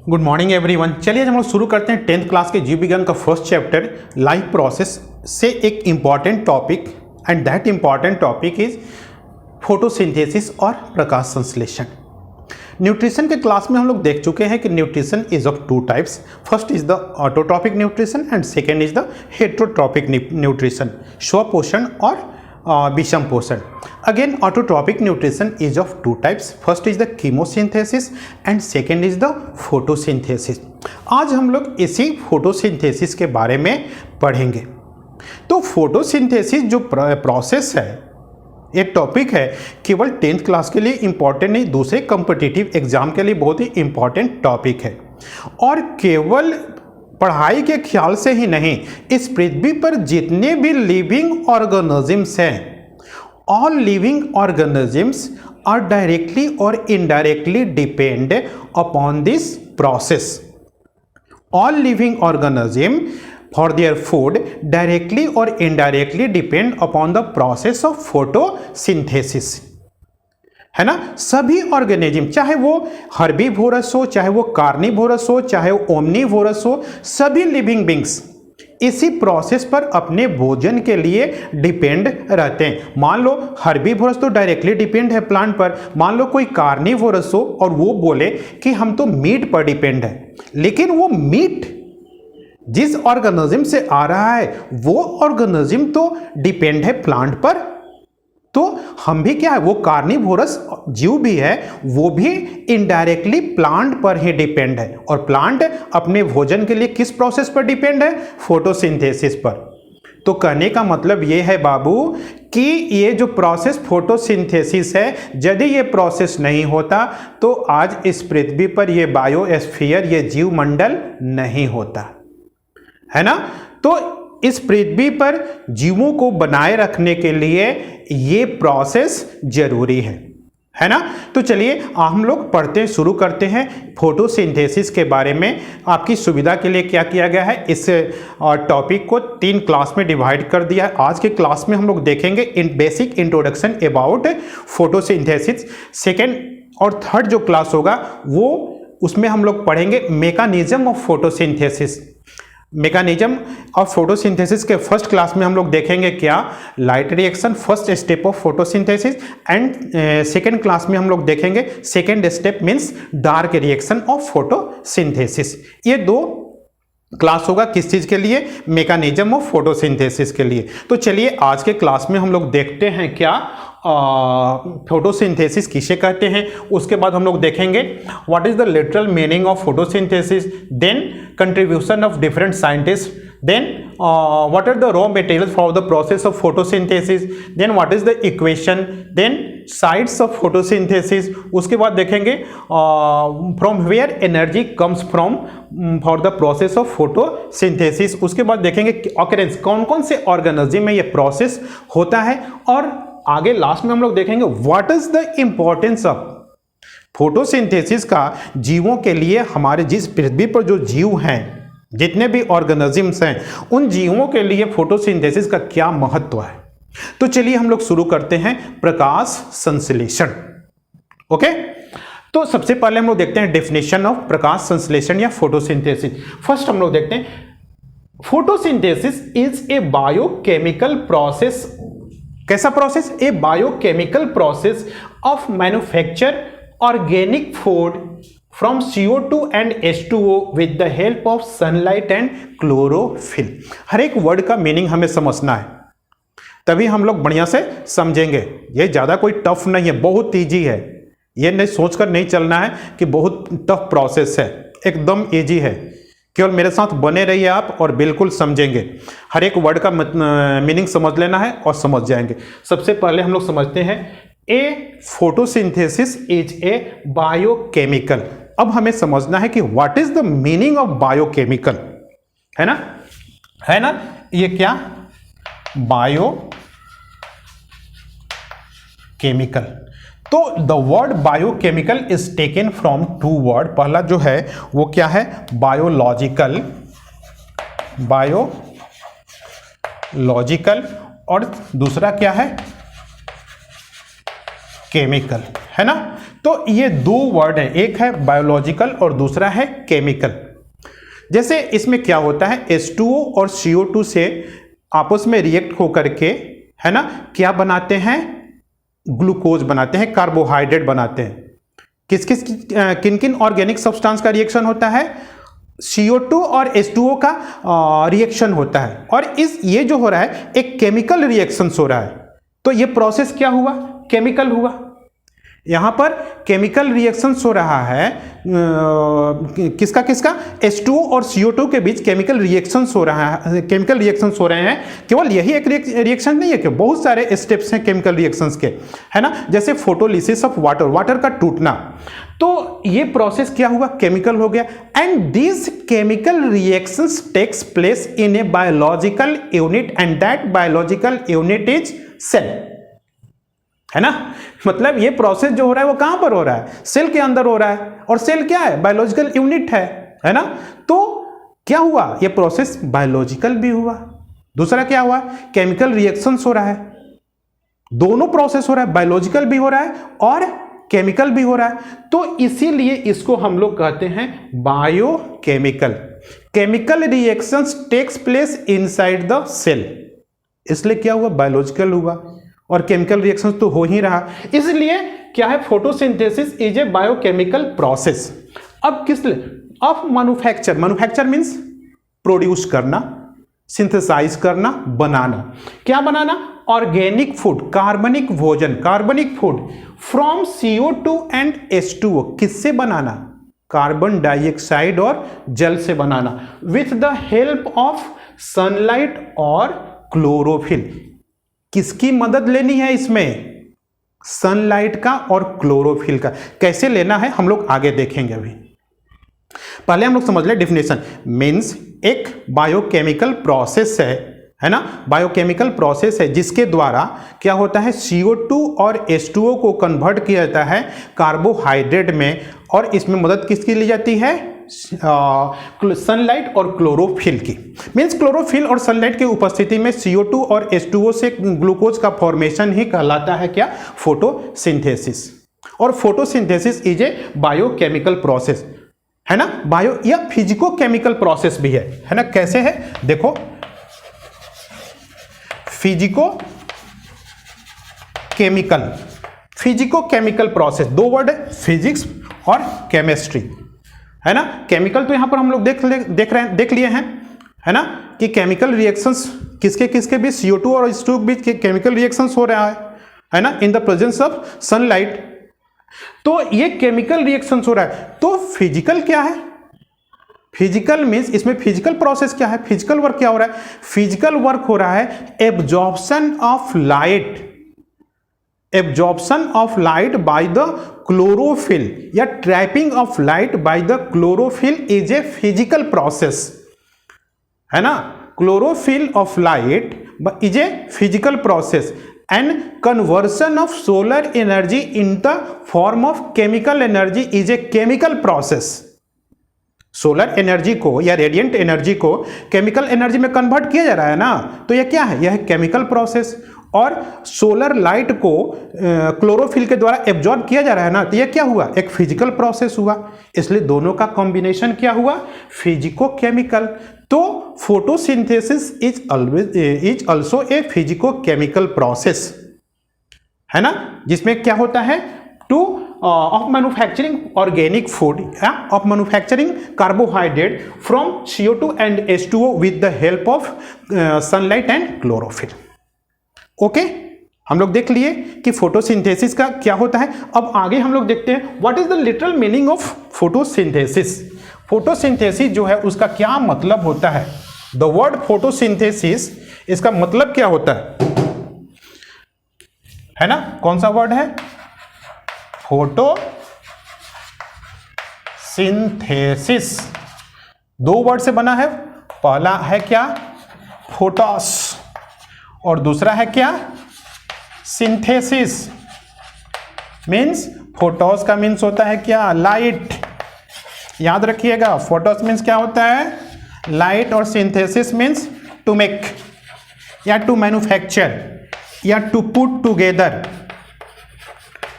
Good morning everyone. चलिए हम लोग शुरू करते हैं 10th क्लास के जीव विज्ञान का फर्स्ट चैप्टर लाइफ प्रोसेस से एक important topic, and that important topic is photosynthesis और प्रकाश संश्लेषण। न्यूट्रिशन के क्लास में हम लोग देख चुके हैं कि nutrition is of two types. First is the autotrophic nutrition and second is the heterotrophic nutrition, स्वपोषण और विषम पोषण। Again autotrophic nutrition is of two types. First is the chemosynthesis and second is the photosynthesis. आज हम लोग इसी photosynthesis के बारे में पढ़ेंगे। तो फोटोसिंथेसिस जो प्रोसेस है, एक टॉपिक है, केवल 10th क्लास के लिए इम्पॉर्टेंट नहीं, दूसरे कॉम्पिटिटिव एग्जाम के लिए बहुत ही इम्पॉर्टेंट टॉपिक है। और केवल पढ़ाई के ख्याल से ही नहीं, इस पृथ्वी पर जितने भी लिविंग ऑर्गेनिजम्स हैं, all living organisms are directly और indirectly depend upon this process. All living organism for their food directly और indirectly depend upon the process of photosynthesis, है ना। सभी ऑर्गेनिज्म, चाहे वो हर्बीवोरस हो, चाहे वो कार्निवोरस हो, चाहे वो ओमनीवोरस हो, सभी लिविंग बींग्स इसी प्रोसेस पर अपने भोजन के लिए डिपेंड रहते हैं। मान लो हर्बीवोरस तो डायरेक्टली डिपेंड है प्लांट पर, मान लो कोई कार्निवोरस हो और वो बोले कि हम तो मीट पर डिपेंड है, लेकिन वो मीट जिस ऑर्गेनिज्म से आ रहा है वो ऑर्गेनिज्म तो डिपेंड है प्लांट पर। तो हम भी क्या है, वो कार्निवोरस जीव भी है, वो भी इनडायरेक्टली प्लांट पर ही डिपेंड है। और प्लांट अपने भोजन के लिए किस प्रोसेस पर डिपेंड है? फोटोसिंथेसिस पर। तो कहने का मतलब ये है बाबू कि ये जो प्रोसेस फोटोसिंथेसिस है, यदि ये प्रोसेस नहीं होता तो आज इस पृथ्वी पर ये बायोस्फीयर, ये जीव मंडल नहीं होता, है ना। तो इस पृथ्वी पर जीवों को बनाए रखने के लिए ये प्रोसेस जरूरी है ना। तो चलिए हम लोग पढ़ते शुरू करते हैं फोटोसिंथेसिस के बारे में। आपकी सुविधा के लिए क्या किया गया है, इस टॉपिक को 3 क्लास में डिवाइड कर दिया है। आज के क्लास में हम लोग देखेंगे in basic introduction about photosynthesis. Second और थर्ड जो क्लास होगा वो उसमें हम लोग पढ़ेंगे mechanism of photosynthesis. Mechanism of photosynthesis के फर्स्ट क्लास में हम लोग देखेंगे क्या, light reaction, first step of photosynthesis, and second class में हम लोग देखेंगे second step means dark reaction of photosynthesis. ये 2 क्लास होगा किस चीज के लिए, मैकेनिज्म ऑफ फोटोसिंथेसिस के लिए। तो चलिए आज के क्लास में हम लोग देखते हैं क्या फोटोसिंथेसिस किसे कहते हैं। उसके बाद हम लोग देखेंगे what is the literal meaning of photosynthesis, then contribution of different scientist, then what are the raw materials for the process of photosynthesis, then what is the equation, then sides of photosynthesis. उसके बाद देखेंगे from where energy comes from for the process of photosynthesis. उसके बाद देखेंगे occurrence, कौन कौन से organism में ये प्रोसेस होता है। और आगे लास्ट में हम लोग देखेंगे what is the importance of photosynthesis का जीवों के लिए। हमारे जिस पृथ्वी पर जो जीव हैं, जितने भी ऑर्गेनिजम्स हैं, उन जीवों के लिए फोटोसिंथेसिस का क्या महत्व है। तो चलिए हम लोग शुरू करते हैं प्रकाश संश्लेषण। ओके, तो सबसे पहले हम लोग देखते हैं डेफिनेशन ऑफ प्रकाश संश्लेषण या फोटोसिंथेसिस। फर्स्ट हम लोग देखते हैं photosynthesis is a biochemical process. कैसा process? A biochemical process of manufacture organic food from CO2 and H2O with the help of sunlight and chlorophyll. हर एक वर्ड का मीनिंग हमें समझना है, तभी हम लोग बढ़िया से समझेंगे। ये ज्यादा कोई टफ नहीं है, बहुत ईजी है। ये नहीं सोचकर नहीं चलना है कि बहुत टफ प्रोसेस है, एकदम ईजी है। केवल मेरे साथ बने रहिए आप और बिल्कुल समझेंगे। हर एक वर्ड का मीनिंग समझ लेना है और समझ जाएंगे। सबसे पहले हम लोग समझते हैं ए फोटोसिंथेसिस इज ए बायोकेमिकल। अब हमें समझना है कि what is the meaning of biochemical, है ना, है ना। ये क्या, बायोकेमिकल। तो the word biochemical is taken from 2 word. पहला जो है वो क्या है, बायोलॉजिकल, बायोलॉजिकल, और दूसरा क्या है, केमिकल, है ना। तो ये दो वर्ड है, एक है बायोलॉजिकल और दूसरा है केमिकल। जैसे इसमें क्या होता है, H2O और CO2 से आपस में रिएक्ट होकर के, है ना, क्या बनाते हैं, ग्लूकोज बनाते हैं, कार्बोहाइड्रेट बनाते हैं। किन किन ऑर्गेनिक सब्सटेंस का रिएक्शन होता है, CO2 और H2O का रिएक्शन होता है। और ये जो हो रहा है एक केमिकल रिएक्शन हो रहा है। तो ये प्रोसेस क्या हुआ, केमिकल हुआ। यहां पर केमिकल रिएक्शंस हो रहा है, किसका किसका, H2O और CO2 के बीच केमिकल रिएक्शंस हो रहा है, केमिकल रिएक्शंस हो रहे हैं। केवल यही एक रिएक्शन नहीं है कि बहुत सारे स्टेप्स हैं केमिकल रिएक्शंस के, है ना। जैसे फोटोलिसिस ऑफ वाटर, वाटर का टूटना, तो ये प्रोसेस क्या हुआ, केमिकल हो गया। And this chemical reactions takes place in a biological unit and that biological unit is cell, है ना। मतलब ये प्रोसेस जो हो रहा है वो कहां पर हो रहा है, सेल के अंदर हो रहा है। और सेल क्या है, बायोलॉजिकल यूनिट है ना। तो क्या हुआ, ये प्रोसेस बायोलॉजिकल भी हुआ, दूसरा क्या हुआ, केमिकल रिएक्शंस हो रहा है। दोनों प्रोसेस हो रहा है, बायोलॉजिकल भी हो रहा है और केमिकल भी हो रहा है। तो इसीलिए इसको हम लोग कहते हैं biochemical. Chemical reactions takes place inside the cell, इसलिए क्या हुआ, बायोलॉजिकल हुआ। और केमिकल रिएक्शंस तो हो ही रहा, इसलिए क्या है, photosynthesis is a biochemical process. अब किस लिए, of manufacture, manufacture means produce करना, सिंथेसाइज करना, बनाना। क्या बनाना, ऑर्गेनिक फूड, कार्बनिक भोजन, कार्बनिक food from CO2 and H2O, किससे बनाना, कार्बन डाइऑक्साइड और जल से बनाना, with the help of sunlight और क्लोरोफिल। किसकी मदद लेनी है इसमें, सनलाइट का और क्लोरोफिल का। कैसे लेना है हम लोग आगे देखेंगे। अभी पहले हम लोग समझ ले डेफिनेशन। मींस एक बायोकेमिकल प्रोसेस है ना, बायोकेमिकल प्रोसेस है जिसके द्वारा क्या होता है, CO2 और H2O को कन्वर्ट किया जाता है कार्बोहाइड्रेट में। और इसमें मदद किसकी ली जाती है, सनलाइट और क्लोरोफिल की। मींस क्लोरोफिल और सनलाइट की उपस्थिति में CO2 और H2O से ग्लूकोज का फॉर्मेशन ही कहलाता है क्या, फोटोसिंथेसिस। और photosynthesis is a biochemical process, है ना। बायो या फिजिको केमिकल प्रोसेस भी है ना। कैसे है देखो, फिजिको केमिकल प्रोसेस, दो वर्ड है, फिजिक्स और केमिस्ट्री, है ना। केमिकल तो यहां पर हम लोग देख लिए हैं, है ना, कि केमिकल रिएक्शंस किसके किसके बीच, CO2 और H2O के बीच केमिकल रिएक्शंस हो रहा है ना, in the presence of sunlight. तो ये केमिकल रिएक्शंस हो रहा है। तो फिजिकल क्या है, फिजिकल मींस इसमें फिजिकल प्रोसेस क्या है, फिजिकल वर्क क्या हो रहा है, फिजिकल वर्क हो रहा है absorption of light, absorption of light by the chlorophyll या trapping of light by the chlorophyll is a physical process, है ना। Chlorophyll of light is a physical process and conversion of solar energy in the form of chemical energy is a chemical process. Solar energy को या radiant energy को chemical energy में convert किया जा रहा है ना, तो यह क्या है, यह केमिकल प्रोसेस। और सोलर लाइट को क्लोरोफिल के द्वारा एब्जॉर्ब किया जा रहा है ना, तो यह क्या हुआ, एक फिजिकल प्रोसेस हुआ। इसलिए दोनों का कॉम्बिनेशन क्या हुआ, फिजिको केमिकल। तो photosynthesis is also a physico chemical process, है ना, जिसमें क्या होता है, to of manufacturing organic food, of manufacturing carbohydrate from CO2 and H2O with the help of sunlight and chlorophyll. Okay, हम लोग देख लिए कि फोटोसिंथेसिस का क्या होता है। अब आगे हम लोग देखते हैं what is the literal meaning of photosynthesis. Photosynthesis जो है उसका क्या मतलब होता है। द वर्ड फोटोसिंथेसिस, इसका मतलब क्या होता है ना, कौन सा वर्ड है, फोटोसिंथेसिस। दो वर्ड से बना है, पहला है क्या, फोटोस, और दूसरा है क्या, सिंथेसिस। मीन्स फोटोस का मीन्स होता है क्या, लाइट। याद रखिएगा, फोटोस मीन्स क्या होता है, लाइट, और सिंथेसिस मीन्स टू मेक या टू मैन्युफैक्चर या to put together,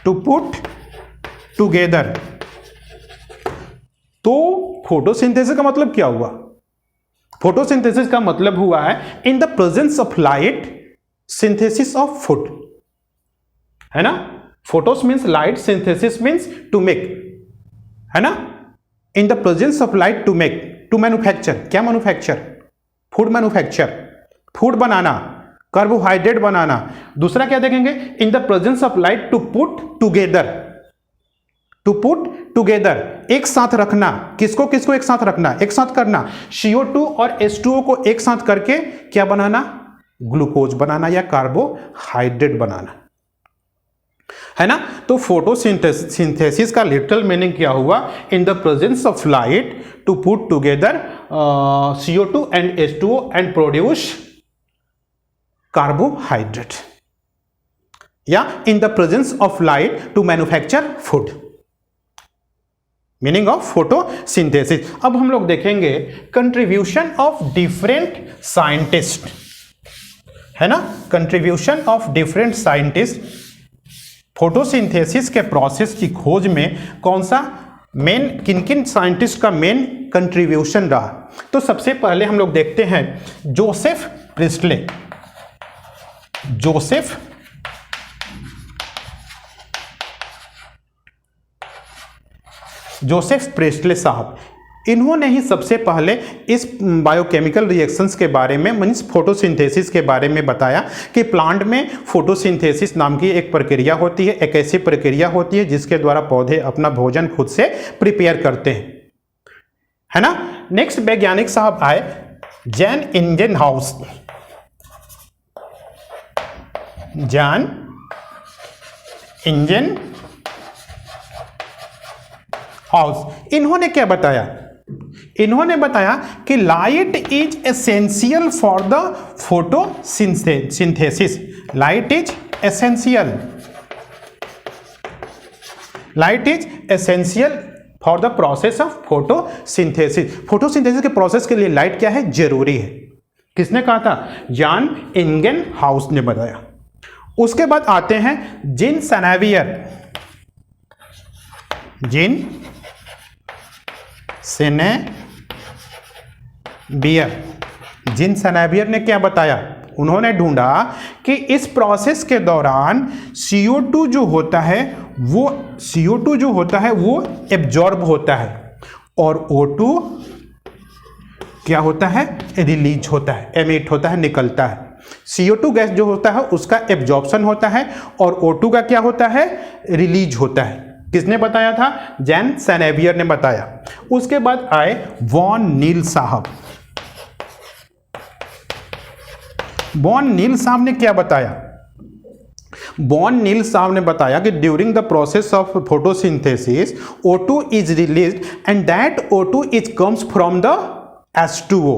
to put together. तो फोटोसिंथेसिस का मतलब क्या हुआ? फोटोसिंथेसिस का मतलब हुआ है in the presence of light synthesis of food, है ना। Photos means light, synthesis means to make, है ना। In the presence of light to make, to manufacture, क्या मैन्युफैक्चर? फूड मैन्युफैक्चर, फूड बनाना, कार्बोहाइड्रेट बनाना। दूसरा क्या देखेंगे? In the presence of light to put together, to put together, एक साथ रखना। किसको किसको एक साथ रखना? एक साथ करना। CO2 और H2O को एक साथ करके क्या बनाना? ग्लूकोज बनाना या कार्बोहाइड्रेट बनाना, है ना। तो फोटोसिंथेसिस का लिटरल मीनिंग क्या हुआ? In the presence of light to put together CO2 and H2O and produce carbohydrate, या in the presence of light to manufacture food, meaning of photosynthesis. अब हम लोग देखेंगे कंट्रीब्यूशन ऑफ डिफरेंट साइंटिस्ट, है ना। Contribution of different scientist photosynthesis के process की खोज में कौन सा मेन, किन किन साइंटिस्ट का मेन कंट्रीब्यूशन रहा? तो सबसे पहले हम लोग देखते हैं जोसेफ प्रिस्टले। जोसेफ प्रिस्टले साहब, इन्होंने ही सबसे पहले इस बायोकेमिकल रिएक्शंस के बारे में, मीन्स फोटोसिंथेसिस के बारे में बताया कि प्लांट में फोटोसिंथेसिस नाम की एक प्रक्रिया होती है, एक ऐसी प्रक्रिया होती है जिसके द्वारा पौधे अपना भोजन खुद से प्रिपेयर करते हैं, है ना। नेक्स्ट वैज्ञानिक साहब आए जैन इंजनहाउस। जैन इंजन हाउस, इन्होंने क्या बताया? इन्होंने बताया कि light is essential for the photosynthesis. Light is essential, light is essential for the process of photosynthesis. Photosynthesis के प्रोसेस के लिए लाइट क्या है? जरूरी है। किसने कहा था? जॉन इंजनहाउस ने बताया। उसके बाद आते हैं जीन सेनेवियर। जीन सेनेवियर ने क्या बताया? उन्होंने ढूंढा कि इस प्रोसेस के दौरान CO2 जो होता है वो एब्जॉर्ब होता है और O2 क्या होता है? रिलीज होता है, एमिट होता है, निकलता है। CO2 गैस जो होता है उसका एब्जॉर्प्शन होता है और O2 का क्या होता है? रिलीज होता है। किसने बताया था? जैन सेनेवियर ने बताया। उसके बाद आए वॉन नील साहब। वॉन नील साहब ने क्या बताया? वॉन नील साहब ने बताया कि during the process of photosynthesis O2 is released and that O2 is comes from the H2O।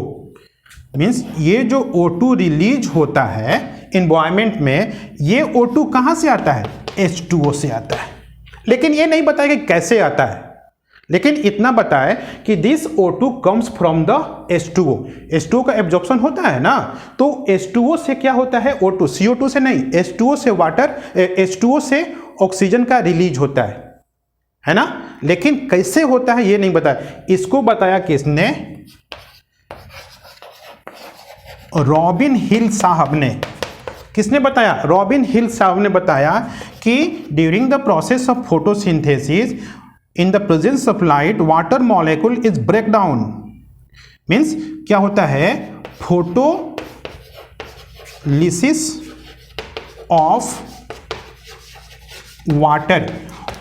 Means ये जो O2 रिलीज होता है एनवायरमेंट में, ये O2 कहां से आता है? H2O से आता है। लेकिन ये नहीं बताया कि कैसे आता है, लेकिन इतना बताया कि this O2 comes from the H2O। H2O का एब्जॉर्प्शन होता है ना, तो H2O से क्या होता है? O2, CO2 से नहीं, H2O से वाटर, H2O से ऑक्सीजन का रिलीज होता है ना। लेकिन कैसे होता है ये नहीं बताया। इसको बताया किसने? रॉबिन हिल साहब ने। किसने बताया? रॉबिन हिल साहब ने बताया कि during the process of photosynthesis in the presence of light water molecule is break down. Means क्या होता है? फोटोलिसिस ऑफ वाटर,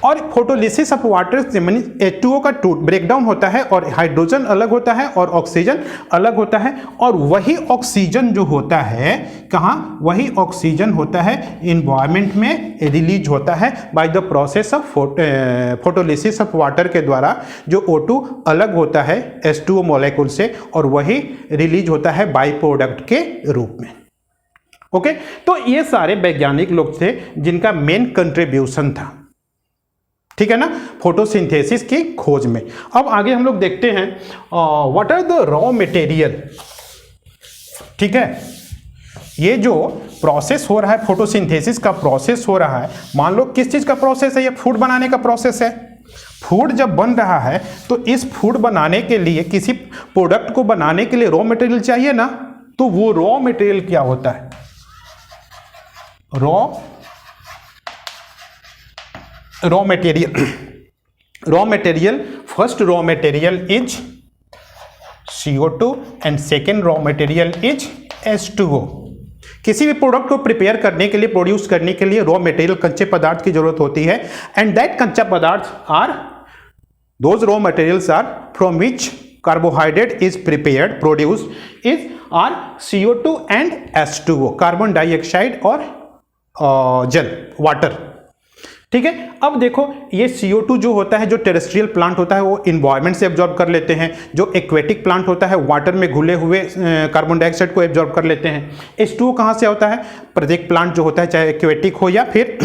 और फोटोलिसिस ऑफ वाटर से H2O का ब्रेकडाउन होता है और हाइड्रोजन अलग होता है और ऑक्सीजन अलग होता है, और वही ऑक्सीजन जो होता है कहाँ? वही ऑक्सीजन होता है एनवायरनमेंट में रिलीज होता है bye the process of photolysis of water के द्वारा। जो O2 अलग होता है H2O मॉलिक्यूल से और वही रिलीज होता है बाई प्रोडक्ट के रूप में। ओके, तो ये सारे वैज्ञानिक लोग थे जिनका मेन कंट्रीब्यूशन था, ठीक है ना, फोटोसिंथेसिस की खोज में। अब आगे हम लोग देखते हैं what are the raw material. ठीक है, ये जो प्रोसेस हो रहा है, फोटोसिंथेसिस का प्रोसेस हो रहा है, मान लो किस चीज का प्रोसेस है? ये फूड बनाने का प्रोसेस है। फूड जब बन रहा है तो इस फूड बनाने के लिए, किसी प्रोडक्ट को बनाने के लिए रॉ मटेरियल चाहिए ना, तो वो रॉ मटेरियल क्या होता है? Raw material first raw material is CO2 and second raw material is H2O। किसी भी प्रोडक्ट को प्रिपेयर करने के लिए, प्रोड्यूस करने के लिए रॉ मटेरियल, कच्चे पदार्थ की जरूरत होती है, एंड दैट कच्चा पदार्थ are those raw materials are from which carbohydrate is prepared, produced is are CO2 and H2O, carbon dioxide और जल, वाटर। ठीक है, अब देखो ये CO2 जो होता है, जो टेरेस्ट्रियल प्लांट होता है वो इन्वायरमेंट से एब्जॉर्ब कर लेते हैं, जो एक्वेटिक प्लांट होता है वाटर में घुले हुए कार्बन डाइऑक्साइड को एब्जॉर्ब कर लेते हैं। H2O कहाँ से होता है? प्रत्येक प्लांट जो होता है, चाहे एक्वेटिक हो या फिर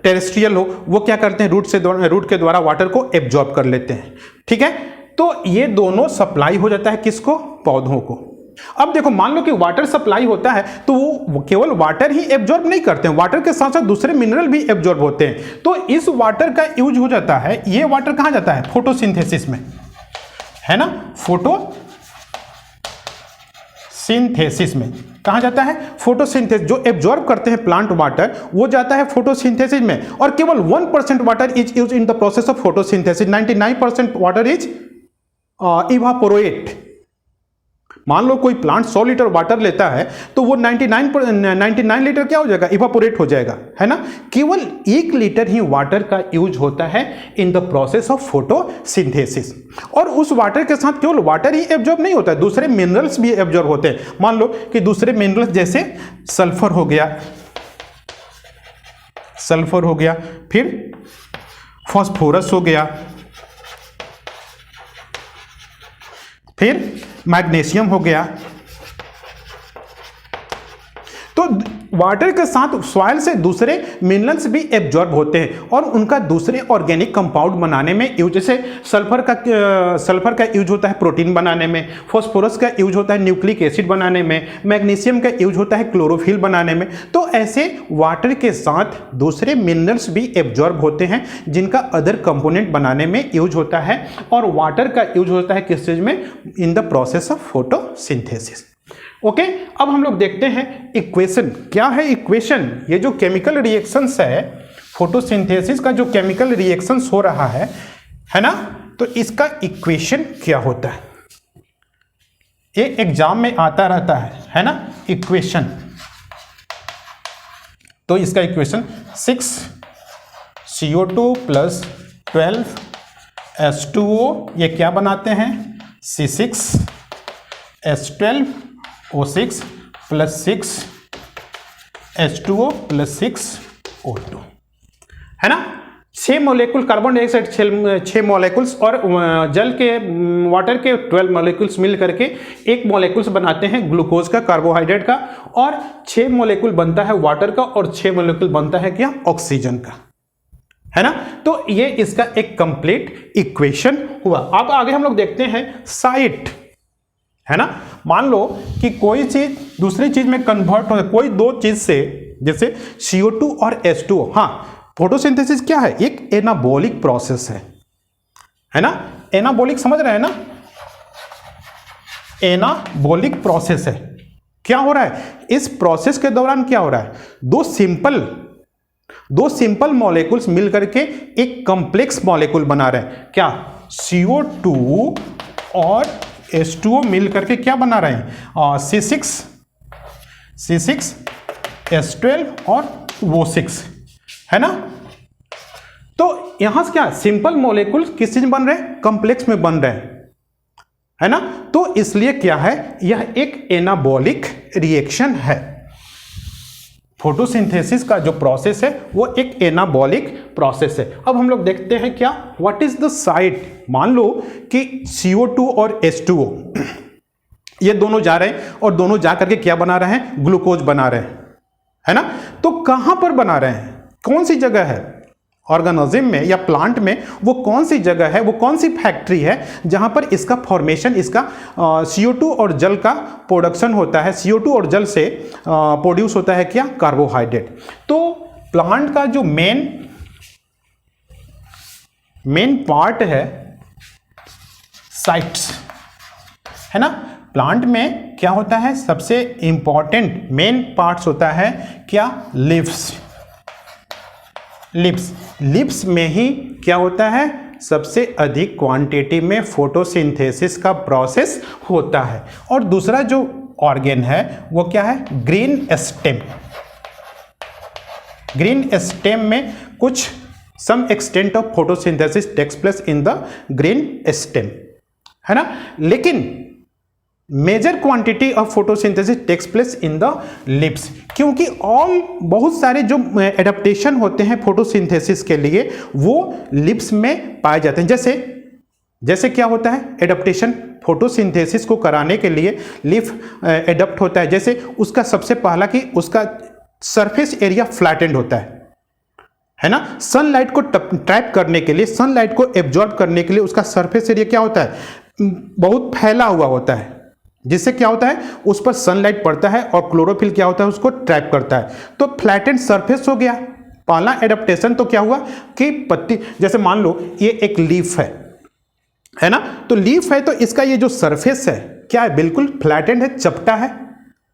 टेरेस्ट्रियल हो, वो क्या करते हैं? रूट के द्वारा वाटर को एब्जॉर्ब कर लेते हैं। ठीक है, तो ये दोनों सप्लाई हो जाता है किसको? पौधों को। अब देखो, मान लो कि वाटर सप्लाई होता है तो वो केवल वाटर ही एब्जॉर्ब नहीं करते हैं, वाटर के साथ साथ दूसरे मिनरल भी एब्जॉर्ब होते हैं। तो इस वाटर का यूज हो जाता है, ये वाटर कहां जाता है? फोटोसिंथेसिस में, है ना? फोटोसिंथेसिस में कहां जाता है? फोटोसिंथेसिस। जो एब्जॉर्ब करते हैं प्लांट वाटर, वो जाता है फोटोसिंथेसिस में, और केवल 1% water is use in the process of photosynthesis. 99% water is evaporate. मान लो कोई प्लांट 100 लीटर वाटर लेता है तो वो 99 लीटर क्या हो जाएगा? इवापोरेट हो जाएगा, है ना? केवल 1 लीटर ही वाटर का यूज होता है in the process of photosynthesis, और उस वाटर के साथ केवल वाटर ही एब्जॉर्ब नहीं होता है, दूसरे मिनरल्स भी एब्जॉर्ब होते हैं। मान लो कि दूसरे मिनरल्स जैसे सल्फर हो गया, फिर फास्फोरस हो गया, फिर मैग्नीशियम हो गया। तो वाटर के साथ सॉइल से दूसरे मिनरल्स भी एब्जॉर्ब होते हैं और उनका दूसरे ऑर्गेनिक कंपाउंड बनाने में यूज, जैसे सल्फर का यूज होता है प्रोटीन बनाने में, फास्फोरस का यूज होता है न्यूक्लिक एसिड बनाने में, मैग्नीशियम का यूज होता है क्लोरोफिल बनाने में। तो ऐसे वाटर के साथ दूसरे मिनरल्स भी एब्जॉर्ब होते हैं जिनका अदर कंपोनेंट बनाने में यूज होता है, और वाटर का यूज होता है किस चीज में? In the process of photosynthesis. Okay, अब हम लोग देखते हैं इक्वेशन। क्या है इक्वेशन? ये जो केमिकल रिएक्शंस है, फोटोसिंथेसिस का जो केमिकल रिएक्शंस हो रहा है ना, तो इसका इक्वेशन क्या होता है? ये एग्जाम में आता रहता है ना, इक्वेशन। तो इसका इक्वेशन 6CO2 + 12H2O, ये क्या बनाते हैं? C6H12O6 + 6H2O + 6O2, है ना? 6 मॉलिक्यूल कार्बन डाइऑक्साइड, 6 मॉलिक्यूल्स, और जल के, वाटर के 12 मॉलिक्यूल्स मिल करके एक मॉलिक्यूल्स बनाते हैं ग्लूकोज का, कार्बोहाइड्रेट का, और 6 मॉलिक्यूल बनता है वाटर का, और 6 मॉलिक्यूल बनता है क्या? ऑक्सीजन का, है ना? तो ये इसका एक कंप्लीट इक्वेशन हुआ। अब आगे हम लोग देखते हैं साइट, है ना? मान लो कि कोई चीज दूसरी चीज में कन्वर्ट हो, कोई दो चीज से, जैसे CO2 और H2O। हाँ, फोटोसिंथेसिस क्या है? एक एनाबॉलिक प्रोसेस है ना? एनाबॉलिक समझ रहे हैं ना? एनाबॉलिक प्रोसेस है। क्या हो रहा है इस प्रोसेस के दौरान? क्या हो रहा है? दो सिंपल मॉलिक्यूल्स मिलकर के एक कॉम्प्लेक्स मॉलिक्यूल बना रहे हैं। क्या? CO2 और H2O मिल करके क्या बना रहे हैं? C6H12 और O6, है ना? तो यहां से क्या? सिंपल मॉलिक्यूल किस चीज में बन रहे हैं? कॉम्प्लेक्स में बन रहे हैं, है ना? तो इसलिए क्या है? यह एक एनाबॉलिक रिएक्शन है। फोटोसिंथेसिस का जो प्रोसेस है वो एक एनाबॉलिक प्रोसेस है। अब हम लोग देखते हैं क्या, व्हाट इज द साइट। मान लो कि CO2 और H2O ये दोनों जा रहे हैं और दोनों जा करके क्या बना रहे हैं? ग्लूकोज बना रहे हैं, है ना? तो कहां पर बना रहे हैं? कौन सी जगह है ऑर्गेनिज्म में या प्लांट में? वो कौन सी जगह है, वो कौन सी फैक्ट्री है जहां पर इसका फॉर्मेशन, इसका CO2 और जल का प्रोडक्शन होता है? CO2 और जल से प्रोड्यूस होता है क्या? कार्बोहाइड्रेट। तो प्लांट का जो मेन मेन पार्ट है साइट्स, है ना। प्लांट में क्या होता है, सबसे इंपॉर्टेंट मेन पार्ट्स होता है क्या, लिव्स। लिप्स में ही क्या होता है, सबसे अधिक क्वांटिटी में फोटोसिंथेसिस का प्रोसेस होता है। और दूसरा जो ऑर्गेन है वो क्या है, ग्रीन स्टेम। ग्रीन स्टेम में कुछ some extent of photosynthesis takes place in the green stem, है ना। लेकिन major quantity of photosynthesis takes place in the leaves, क्योंकि बहुत सारे जो एडेप्टेशन होते हैं फोटोसिंथेसिस के लिए वो लिप्स में पाए जाते हैं। जैसे क्या होता है, एडेप्टेशन फोटोसिंथेसिस को कराने के लिए लिप एडप्ट होता है। जैसे उसका सबसे पहला कि उसका सरफेस एरिया फ्लैटेंड होता है ना। सनलाइट को ट्रैप करने के लिए, सनलाइट को एब्जॉर्ब करने के लिए उसका सरफेस एरिया क्या होता है, बहुत फैला हुआ होता है, जिससे क्या होता है उस पर सनलाइट पड़ता है और क्लोरोफिल क्या होता है उसको ट्रैप करता है। तो फ्लैटेंड सरफेस हो गया पहला एडेप्टेशन। तो क्या हुआ कि पत्ती, जैसे मान लो ये एक लीफ है ना, तो लीफ है तो इसका ये जो सरफेस है क्या है, बिल्कुल फ्लैटेंड है, चपटा है।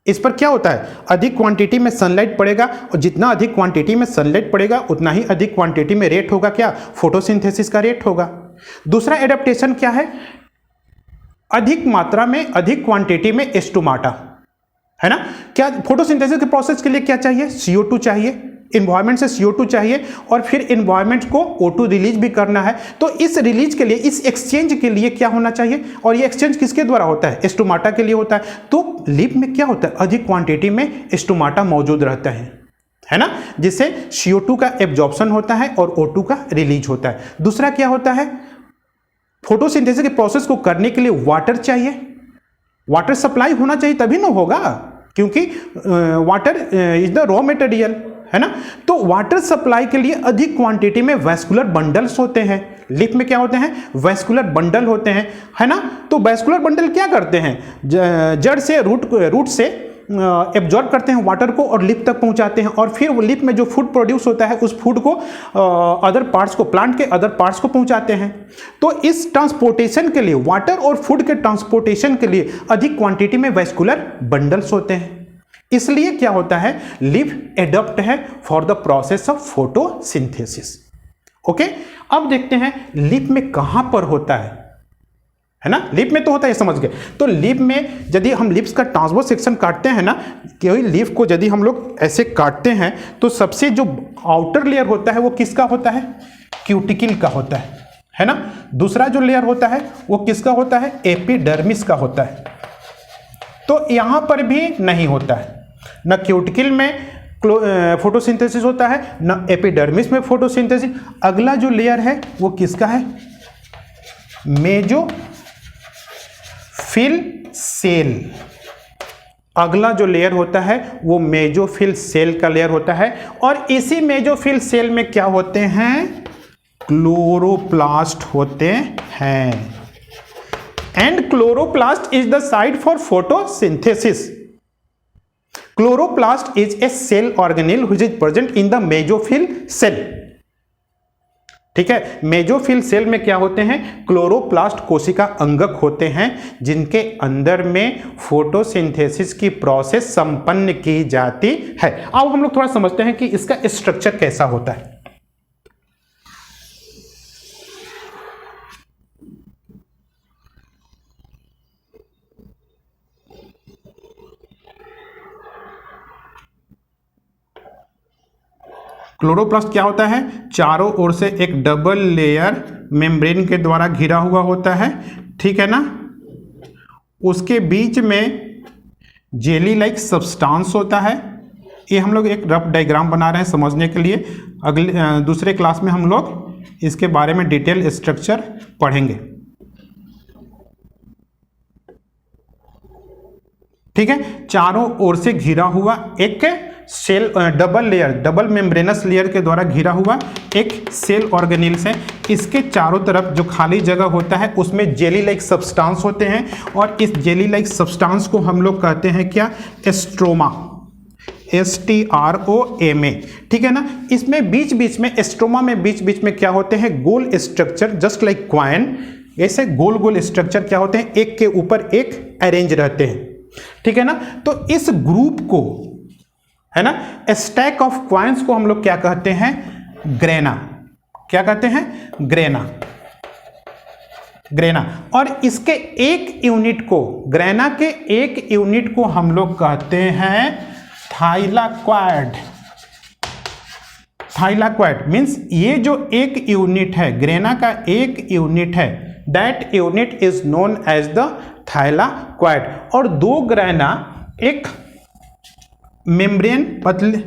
इस पर क्या होता है, अधिक क्वांटिटी में सनलाइट पड़ेगा और जितना अधिक क्वांटिटी में सनलाइट पड़ेगा उतना ही अधिक क्वांटिटी में रेट होगा क्या, फोटोसिंथेसिस का रेट होगा। दूसरा एडेप्टेशन क्या है, अधिक मात्रा में, अधिक क्वांटिटी में स्टोमाटा, है ना। क्या फोटोसिंथेसिस के प्रोसेस के लिए क्या चाहिए, CO2 चाहिए, इन्वायरमेंट से CO2 चाहिए और फिर इन्वायरमेंट को O2 रिलीज भी करना है। तो इस रिलीज के लिए, इस एक्सचेंज के लिए क्या होना चाहिए, और ये एक्सचेंज किसके द्वारा होता है, स्टोमाटा के लिए होता है। तो लिप में क्या होता है, अधिक क्वांटिटी में स्टोमाटा मौजूद रहता है ना, जिससे CO2 का एब्जॉर्प्शन होता है और O2 का रिलीज होता है। दूसरा क्या होता है, फोटोसिंथेसिस के प्रोसेस को करने के लिए वाटर चाहिए, वाटर सप्लाई होना चाहिए तभी ना होगा, क्योंकि water is the raw material, है ना। तो वाटर सप्लाई के लिए अधिक क्वांटिटी में वैस्कुलर बंडल्स होते हैं। लिप में क्या होते हैं, वैस्कुलर बंडल होते हैं, है ना। तो वैस्कुलर बंडल क्या करते हैं, जड़ से रूट से एब्जॉर्ब करते हैं वाटर को और लिप तक पहुंचाते हैं, और फिर वो लिप में जो फूड प्रोड्यूस होता है उस फूड को अदर पार्ट्स को, प्लांट के अदर पार्ट्स को पहुंचाते हैं। तो इस ट्रांसपोर्टेशन के लिए, वाटर और फूड के ट्रांसपोर्टेशन के लिए अधिक क्वांटिटी में वैस्कुलर बंडल्स होते हैं। इसलिए क्या होता है, लिप एडप्ट है for the process of photosynthesis. Okay, अब देखते हैं लिप में कहां पर होता है ना। लिप में तो होता है, समझ गए। तो लिप में यदि हम लिप्स का ट्रांसवर्स सेक्शन काटते हैं ना, कोई लिप को यदि हम लोग ऐसे काटते हैं तो सबसे जो आउटर लेयर होता है वो किसका होता है, क्यूटिकल का होता है ना। दूसरा जो लेयर होता है वो किसका होता है, एपिडर्मिस का होता है। तो यहां पर भी नहीं होता है, न क्यूटिकल में फोटोसिंथेसिस होता है, न एपिडर्मिस में फोटोसिंथेसिस। अगला जो लेयर है वो किसका है, मेजोफिल सेल। अगला जो लेयर होता है वो मेजोफिल सेल का लेयर होता है, और इसी मेजोफिल सेल में क्या होते हैं, क्लोरोप्लास्ट होते हैं। And chloroplast is the site for photosynthesis. Chloroplast is a cell organelle which is present in the mesophyll cell. ठीक है, मेजोफिल सेल में क्या होते हैं, क्लोरोप्लास्ट कोशिका अंगक होते हैं, जिनके अंदर में फोटोसिंथेसिस की प्रोसेस संपन्न की जाती है। अब हम लोग थोड़ा समझते हैं कि इसका स्ट्रक्चर कैसा होता है। क्लोरोप्लास्ट क्या होता है, चारों ओर से एक डबल लेयर मेम्ब्रेन के द्वारा घिरा हुआ होता है, ठीक है ना। उसके बीच में जेली लाइक सब्सटेंस होता है। ये हम लोग एक रफ डायग्राम बना रहे हैं समझने के लिए। अगले दूसरे क्लास में हम लोग इसके बारे में डिटेल स्ट्रक्चर पढ़ेंगे, ठीक है। चारों ओर से घिरा हुआ एक cell, double layer, double membranous layer के द्वारा घिरा हुआ एक सेल ऑर्गेनेल्स है। इसके चारों तरफ जो खाली जगह होता है उसमें जेली लाइक सब्सटेंस होते हैं, और इस जेली लाइक सब्सटेंस को हम लोग कहते हैं क्या, स्ट्रोमा। STROMA, ठीक है ना। इसमें बीच बीच में, एस्ट्रोमा में बीच बीच में क्या होते हैं, गोल स्ट्रक्चर, जस्ट लाइक क्वाइन, ऐसे गोल गोल स्ट्रक्चर क्या होते हैं, एक के ऊपर एक अरेंज रहते हैं, ठीक है ना। तो इस ग्रुप को, है ना, स्टैक ऑफ क्वाइंस को हम लोग क्या कहते हैं, ग्रेना। क्या कहते हैं, ग्रेना। ग्रेना। और इसके एक यूनिट को, ग्रेना के एक यूनिट को हम लोग कहते हैं थाइलाक्वाड। थाइलाक्वाड मीन्स ये जो एक यूनिट है, ग्रेना का एक यूनिट है, that unit is known as the thylakoid. और दो ग्रेना एक मेम्ब्रेन, पतले,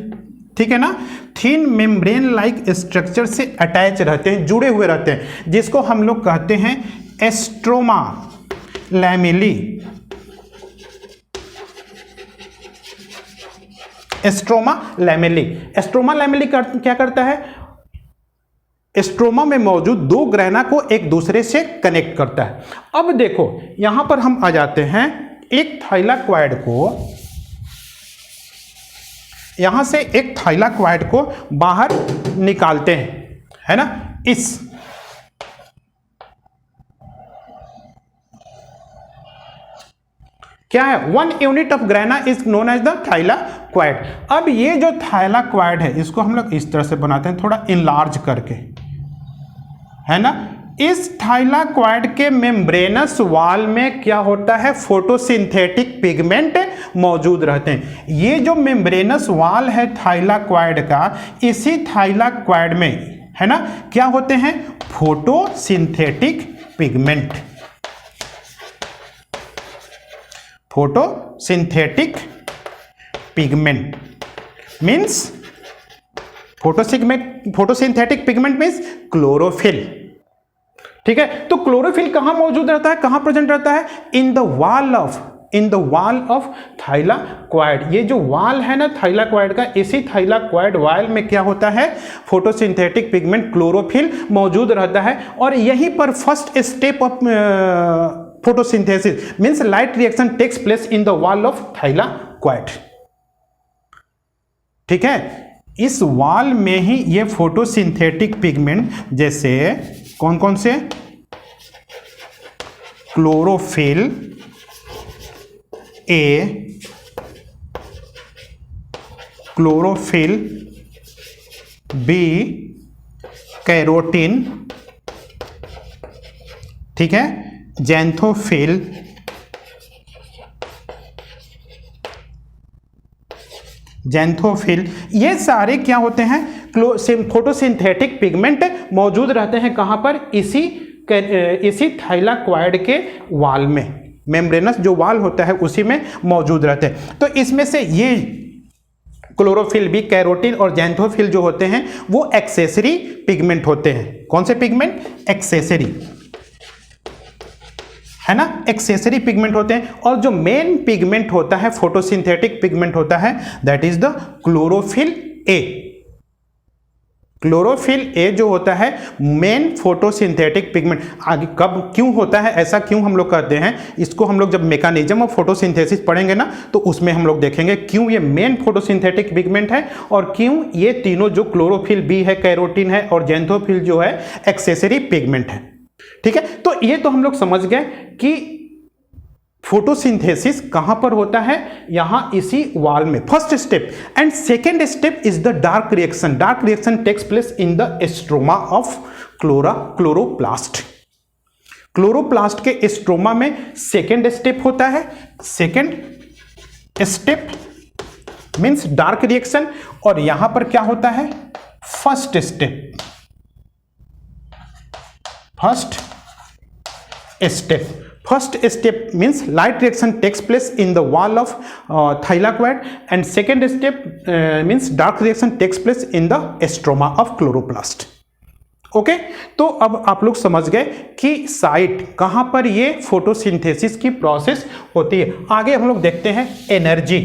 ठीक है ना, थिन मेम्ब्रेन लाइक स्ट्रक्चर से अटैच रहते हैं, जुड़े हुए रहते हैं, जिसको हम लोग कहते हैं एस्ट्रोमा लैमेली। एस्ट्रोमा लैमेली। एस्ट्रोमा लैमेली क्या करता है, एस्ट्रोमा में मौजूद दो ग्रेना को एक दूसरे से कनेक्ट करता है। अब देखो यहां पर हम आ जाते हैं, एक थाइलाक्वाड को, यहां से एक थाइलाक्वाड को बाहर निकालते हैं, है ना। इस क्या है, one unit of grana is known as the thylakoid. अब ये जो थाइलाक्वाड है इसको हम लोग इस तरह से बनाते हैं, थोड़ा इनलार्ज करके, है ना। इस थाइलाक्वाड के मेम्ब्रेनस वॉल में क्या होता है, फोटोसिंथेटिक पिगमेंट मौजूद रहते हैं। ये जो मेम्ब्रेनस वॉल है थाइलाक्वाड का, इसी थाइलाक्वाड में, है ना, क्या होते हैं, photosynthetic pigment. Photosynthetic pigment means, photosynthetic pigment means chlorophyll, ठीक है। तो क्लोरोफिल कहां मौजूद रहता है, कहां प्रेजेंट रहता है, इन द वॉल ऑफ थाइलाक्वाड। ये जो वॉल है ना थाइलाक्वाड का, इसी थाइलाक्वाड वॉल में क्या होता है, फोटोसिंथेटिक पिगमेंट क्लोरोफिल मौजूद रहता है। और यहीं पर first step of photosynthesis means light reaction takes place in the wall of thylakoid, ठीक है। इस वॉल में ही ये फोटोसिंथेटिक पिगमेंट, जैसे कौन कौन से, chlorophyll A, chlorophyll B, carotene, ठीक है, ज़ैंथोफिल, ज़ैंथोफिल, ये सारे क्या होते हैं, फोटोसिंथेटिक पिगमेंट मौजूद रहते हैं कहां पर, इसी थाइलाक्वाड के वॉल में, मेम्ब्रेनस जो वॉल होता है उसी में मौजूद रहते हैं। तो इसमें से ये क्लोरोफिल भी, कैरोटीन और ज़ैंथोफिल जो होते हैं वो एक्सेसरी पिगमेंट होते हैं। कौन से पिगमेंट, एक्सेसरी, है ना, एक्सेसरी पिगमेंट होते हैं। और जो मेन पिगमेंट होता है, फोटोसिंथेटिक पिगमेंट होता है, that is the chlorophyll A. Chlorophyll A जो होता है मेन फोटोसिंथेटिक पिगमेंट। आगे कब क्यों होता है ऐसा, क्यों हम लोग कहते हैं इसको, हम लोग जब मैकेनिज्म ऑफ फोटोसिंथेसिस पढ़ेंगे ना तो उसमें हम लोग देखेंगे क्यों ये मेन फोटोसिंथेटिक पिगमेंट है और क्यों ये तीनों जो क्लोरोफिल बी है, कैरोटीन है और ज़ैंथोफिल जो है एक्सेसरी पिगमेंट है, ठीक है। तो ये तो हम लोग समझ गए कि फोटोसिंथेसिस कहां पर होता है, यहां इसी वॉल में, first step. And second step is the dark reaction. Dark reaction takes place in the stroma of chloroplast. Chloroplast के स्ट्रोमा में सेकेंड स्टेप होता है। Second step means dark reaction, और यहां पर क्या होता है, first step. First step means light reaction takes place in the wall of thylakoid, and second step means dark reaction takes place in the stroma of chloroplast. Okay, तो अब आप लोग समझ गए कि साइट कहां पर ये फोटोसिंथेसिस की प्रोसेस होती है। आगे हम लोग देखते हैं एनर्जी,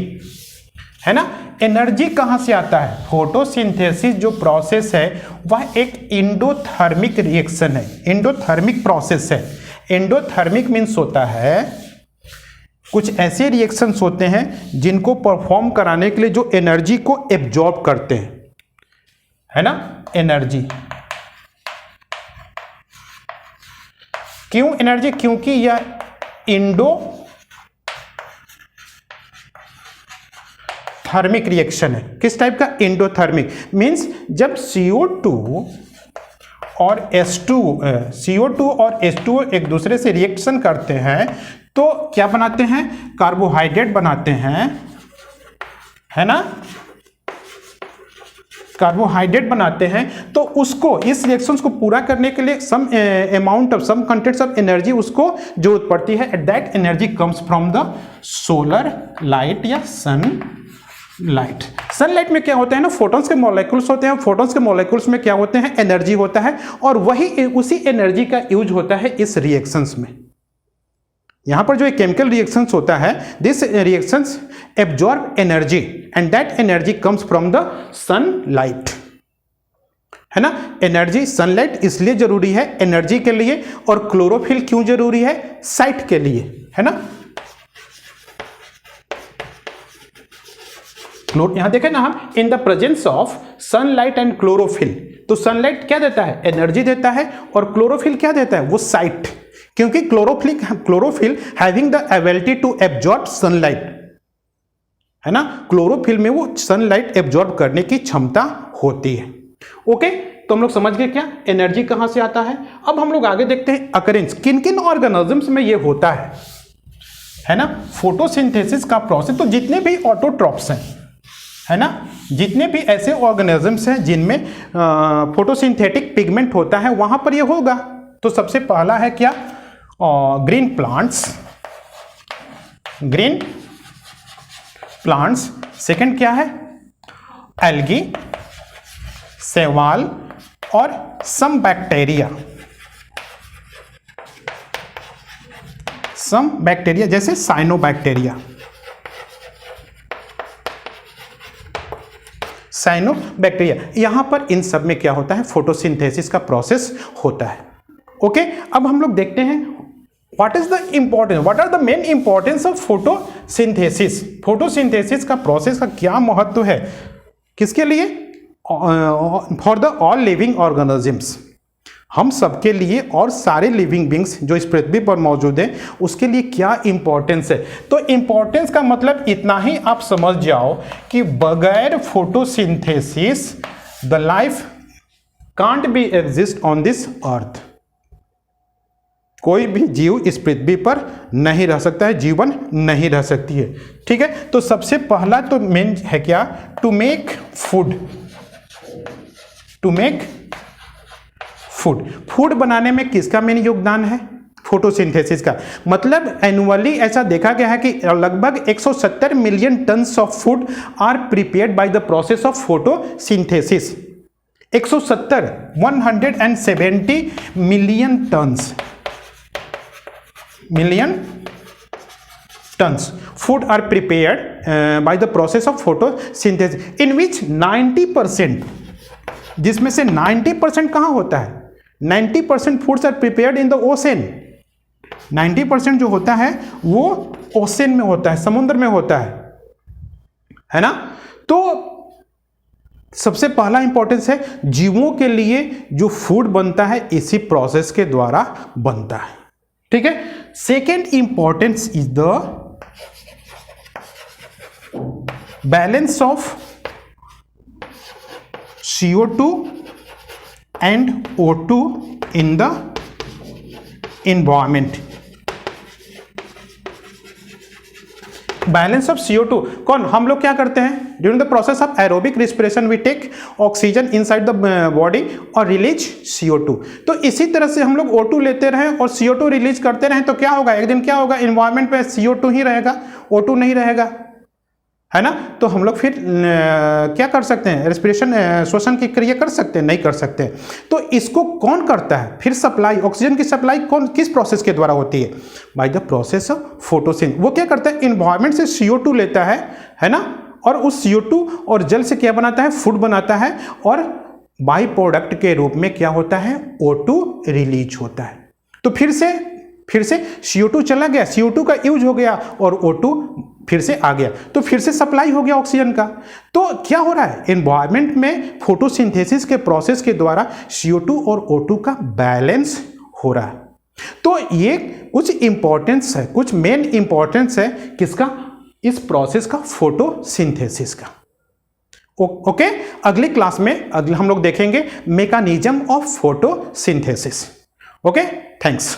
है ना। एनर्जी कहां से आता है, फोटोसिंथेसिस जो प्रोसेस है वह एक एंडोथर्मिक रिएक्शन है, एंडोथर्मिक प्रोसेस है। एंडोथर्मिक मीन्स होता है कुछ ऐसे रिएक्शंस होते हैं जिनको परफॉर्म कराने के लिए जो एनर्जी को एब्जॉर्ब करते हैं, है ना, एनर्जी। क्यों एनर्जी? क्योंकि यह थर्मिक रिएक्शन है। किस टाइप का? एंडोथर्मिक। मींस जब CO2 और H2O एक दूसरे से रिएक्शन करते हैं तो क्या बनाते हैं? कार्बोहाइड्रेट बनाते हैं, है ना, कार्बोहाइड्रेट बनाते हैं। तो उसको, इस रिएक्शंस को पूरा करने के लिए सम कंटेंट्स ऑफ एनर्जी उसको जरूरत पड़ती है। At that energy comes from the solar light या सन लाइट। सनलाइट में क्या होता है ना, फोटॉन्स के मॉलिक्यूल्स होते हैं। फोटॉन्स के मॉलिक्यूल्स में क्या होते हैं? एनर्जी होता है, और वही उसी एनर्जी का यूज होता है इस रिएक्शंस में। यहां पर जो एक केमिकल रिएक्शंस होता है, this reactions absorb energy and that energy comes from the sunlight, है ना। एनर्जी, सनलाइट इसलिए जरूरी है एनर्जी के लिए, और क्लोरोफिल क्यों जरूरी है? साइट के लिए, है ना। यहां देखें ना हम, इन the presence of sunlight and chlorophyll. तो सनलाइट क्या देता है? एनर्जी देता है, और क्लोरोफिल क्या देता है? वो साइट। क्योंकि chlorophyll having the ability to absorb sunlight, है ना। क्लोरोफिल में वो सनलाइट एब्जॉर्ब करने की क्षमता होती है। ओके, तो हम लोग समझ गए क्या एनर्जी कहां से आता है। अब हम लोग आगे देखते हैं अकरेंस, किन किन ऑर्गेनिजम्स में ये होता है ना। फोटोसिंथेसिस का प्रोसेस, तो जितने भी ऑटोट्रॉप्स हैं, है ना, जितने भी ऐसे ऑर्गेनिजम्स हैं जिनमें फोटोसिंथेटिक पिगमेंट होता है, वहां पर ये होगा। तो सबसे पहला है क्या? Green plants. सेकंड क्या है? एल्गी, शैवाल, और सम बैक्टीरिया, जैसे साइनोबैक्टीरिया। यहां पर इन सब में क्या होता है? फोटोसिंथेसिस का प्रोसेस होता है। ओके, अब हम लोग देखते हैं what are the main importance of photosynthesis. Photosynthesis का प्रोसेस का क्या महत्व है, किसके लिए? For the all living organisms, हम सबके लिए, और सारे लिविंग बींग्स जो इस पृथ्वी पर मौजूद हैं उसके लिए क्या इंपॉर्टेंस है। तो इंपॉर्टेंस का मतलब इतना ही आप समझ जाओ कि बगैर photosynthesis the life can't be exist on this earth. कोई भी जीव इस पृथ्वी पर नहीं रह सकता है, जीवन नहीं रह सकती है। ठीक है, तो सबसे पहला तो मेन है क्या? टू मेक फूड बनाने में किसका मेन योगदान है? फोटोसिंथेसिस का। मतलब एनुअली ऐसा देखा गया है कि लगभग 170 million tons of food are prepared by the process of photosynthesis. 170 million tons food are prepared by the process of photosynthesis, in which 90%, जिसमें से 90% कहां होता है? 90% foods are prepared in the ocean. 90% जो होता है वो ओशन में होता है, समुद्र में होता है ना। तो सबसे पहला इंपॉर्टेंस है, जीवों के लिए जो फूड बनता है इसी प्रोसेस के द्वारा बनता है। ठीक है, second importance is the balance of CO2 and O2 in the environment। Balance of CO2 कौन? हम लोग क्या करते हैं? During the process of aerobic respiration we take oxygen inside the body और रिलीज CO2। तो इसी तरह से हम लोग O2 लेते रहें और CO2 रिलीज करते रहें तो क्या होगा? एक दिन क्या होगा? एनवायरमेंट पे CO2 ही रहेगा, O2 नहीं रहेगा, है ना। तो हम लोग फिर क्या कर सकते हैं? रेस्पिरेशन, श्वसन की क्रिया कर सकते हैं? नहीं कर सकते। तो इसको कौन करता है? फिर सप्लाई, ऑक्सीजन की सप्लाई कौन, किस प्रोसेस के द्वारा होती है? Bye the process of photosynthesis. वो क्या करता है? एनवायरमेंट से CO2 लेता है ना, और उस CO2 और जल से क्या बनाता है? फूड बनाता है, और बाई प्रोडक्ट के रूप में क्या होता है? O2 रिलीज होता है। तो फिर से फिर से CO2 चला गया, CO2 का यूज हो गया और O2 फिर से आ गया, तो फिर से सप्लाई हो गया ऑक्सीजन का। तो क्या हो रहा है, एनवायरनमेंट में फोटोसिंथेसिस के प्रोसेस के द्वारा CO2 और O2 का बैलेंस हो रहा है। तो ये कुछ इंपॉर्टेंस है, कुछ मेन इंपॉर्टेंस है किसका, इस प्रोसेस का, फोटोसिंथेसिस का। ओके, अगली क्लास में हम लोग देखेंगे mechanism of photosynthesis. Okay, thanks.